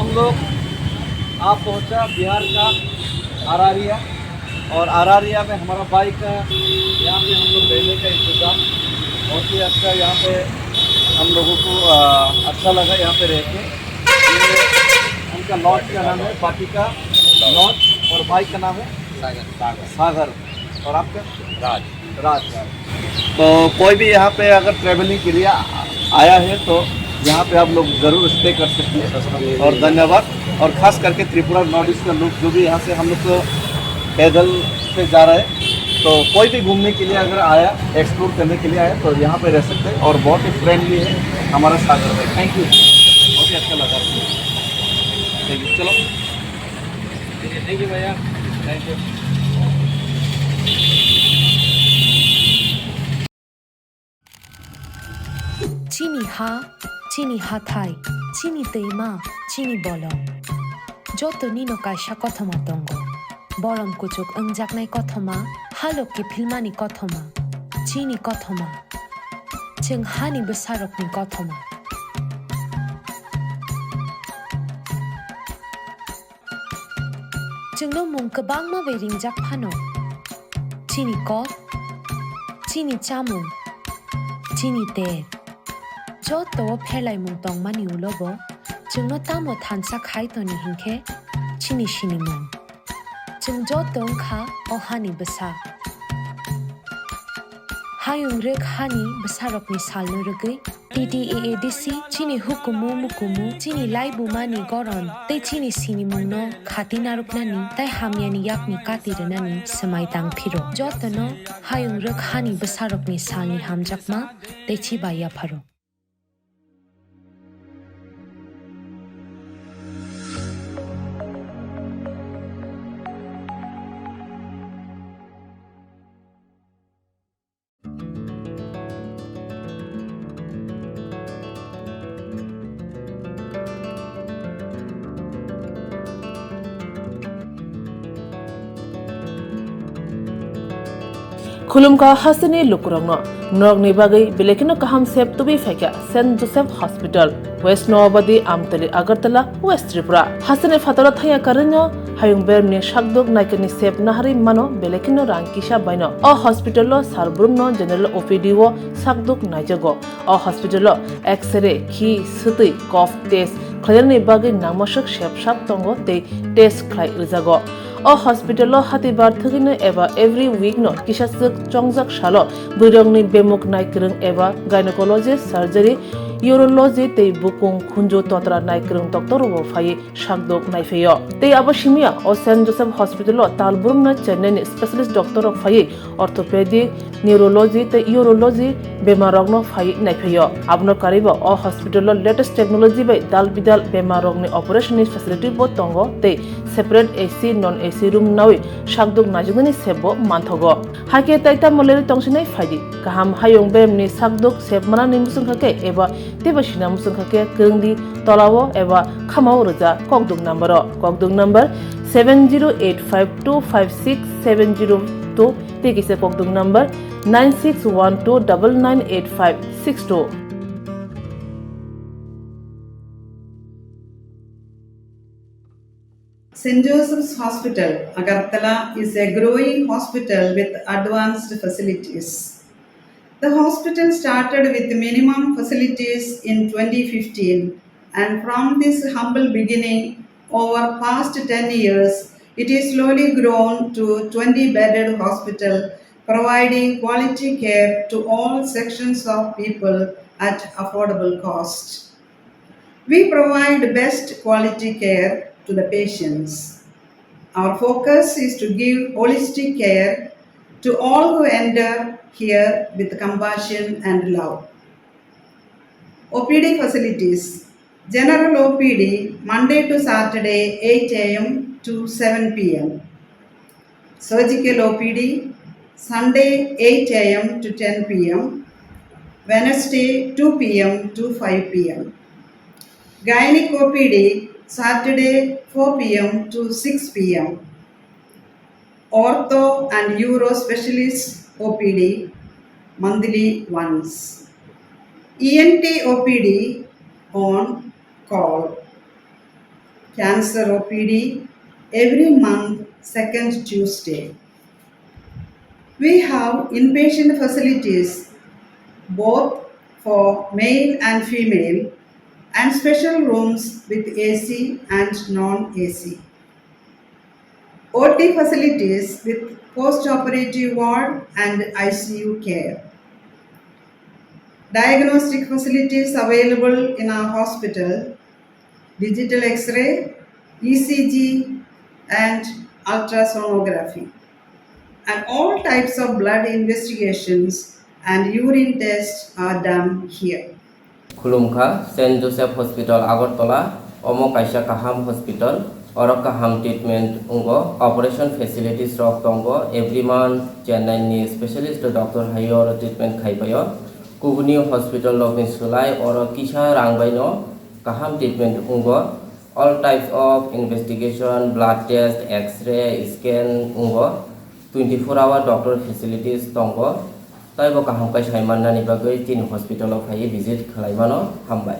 हम लोग आप पहुंचा बिहार का अरारिया, और अरारिया में हमारा बाइक यहाँ पे हम लोग रहने का इंतज़ाम बहुत ही अच्छा, यहाँ पे हम लोगों को अच्छा लगा यहाँ पे रह के। ये उनका लॉन्च का नाम है वाटिका लॉन्च, और बाइक का नाम है सागर, और आपका राज। तो कोई भी यहाँ पे अगर ट्रेवलिंग के लिए आया है तो यहाँ पे आप लोग ज़रूर स्टे कर सकते हैं, और धन्यवाद। और ख़ास करके त्रिपुरा नॉर्थ ईस्ट का लोग जो भी यहाँ से हम लोग तो पैदल से जा रहे हैं, तो कोई भी घूमने के लिए अगर आया, एक्सप्लोर करने के लिए आया, तो यहाँ पे रह सकते हैं, और बहुत ही फ्रेंडली है हमारा सागर भाई। थैंक यू, बहुत ही अच्छा लगा। थैंक यू, चलो थैंक यू भैया, thank you. Chini ha, chini hathai, chini teima, chini bolong. Joto nino kaisha kothoma tongo. Borom kuchuk angjaknai kothoma, halok ki filmani kothoma. Chini kothoma. Cheng hani besarok ni kothoma. Cheng no mung kabang ma wering jak phano. Chini kot, chini chamung, chini te. Joto phelai mung tong mani ulobo, chungno tamo thansa khai to ni hingke, chini shini mung. Chung joto kha o hani besa. Hayung rek hani besarok ni salno regui, TTAADC chini hukumu mukumu chini laibu mani goron, te chini sini mung no khati naruk nani, tai hamyani yakni kati renani semai tang phiro. Joto no hayung rek hani besarok ni salni hamjakma, te chi baya pharo. खुलुमका हसने लुकुरंगनो नोगनि बागै बेलेकिनो कहम सेब तुबि फेका Saint Joseph hospital west Noabadi Amtali Agartala west Tripura हसने फतरा थाया करन्यो हायुं बेरनि शाकदोक नायकनि सेब नाहारि मानो बेलेकिनो रांकिसा बायनो अ हॉस्पिटलो सारब्रुमनो जनरल ओपीडी वो शाकदोक नायजगो अ हॉस्पिटलो एक्सरे खि सुतै कफ टेस्ट खयरनि बागै नामशक सेबसाब तंगो ते टेस्ट खलाय रिजागो अ हॉस्पिटलो हातिबार थगिनो एबा एवरी वीक नो किसासक चंगजाक सालो बुरंगनि बेमुक नायक्रं एबा गायनेकोलॉजिस्ट सर्जरी यूरोलॉजी ते बुकुं खुंजो तोत्रा नायक्रं डॉक्टर वो फाये शाकदोक नायफेयो ते अबशिमिया अ सेंट जोसेफ हॉस्पिटलो तालबुरम न चेन्नई स्पेशलिस्ट डॉक्टर ऑफ फाये ऑर्थोपेडिक न्यूरोलॉजी ते यूरोलॉजी बेमारगनो फाये नायफेयो आबनो कारिबो अ हॉस्पिटलो लेटेस्ट टेक्नोलॉजी बाय दाल बिदाल बेमारगनि ऑपरेशन फैसिलिटी बो तंगो ते separate AC non AC room नावे शाकदोक नाजगनि सेबो मानथगो हाके ताइता मलेरि तंगसिनाय फायदि गाहाम हायुं बेमनि शाकदोक सेबमाना निमुसुं खाके एबा तेबसिना मुसुं खाके करंदि तलावो एबा खामाव रजा ककदुक number 7085256702 तेकिसे ककदुक number 9612998562 St. Joseph's Hospital, Agartala is a growing hospital with advanced facilities. The hospital started with minimum facilities in 2015, and from this humble beginning, over past 10 years, it is slowly grown to 20-bedded hospital, providing quality care to all sections of people at affordable cost. We provide best quality care to the patients. Our focus is to give holistic care to all who enter here with compassion and love. OPD facilities. General OPD Monday to Saturday 8 a.m. to 7 p.m. Surgical OPD Sunday 8 a.m. to 10 p.m. Wednesday 2 p.m. to 5 p.m. Gynec OPD Saturday 4 p.m. to 6 p.m. Ortho and Uro Specialist OPD monthly once. ENT OPD on call. cancer OPD every month, second Tuesday. We have inpatient facilities both for male and female and special rooms with AC and non-AC. OT facilities with post-operative ward and ICU care. Diagnostic facilities available in our hospital, digital X-ray, ECG and ultrasonography. And all types of blood investigations and urine tests are done here. Khulumkha Saint Joseph Hospital Agartala Omo Kaisa Kaham Hospital or Kaham treatment ungo operation facilities rok tongo every month Chennai ni specialist doctor hayor treatment khaipayo Kubuni Hospital of Sulai or Kisha Rangbaino Kaham treatment ungo all types of investigation blood test x-ray scan ungo 24-hour doctor facilities tongo Taibo kaham kai saimanna ni bagai tin hospital of hai visit khalaimano hambai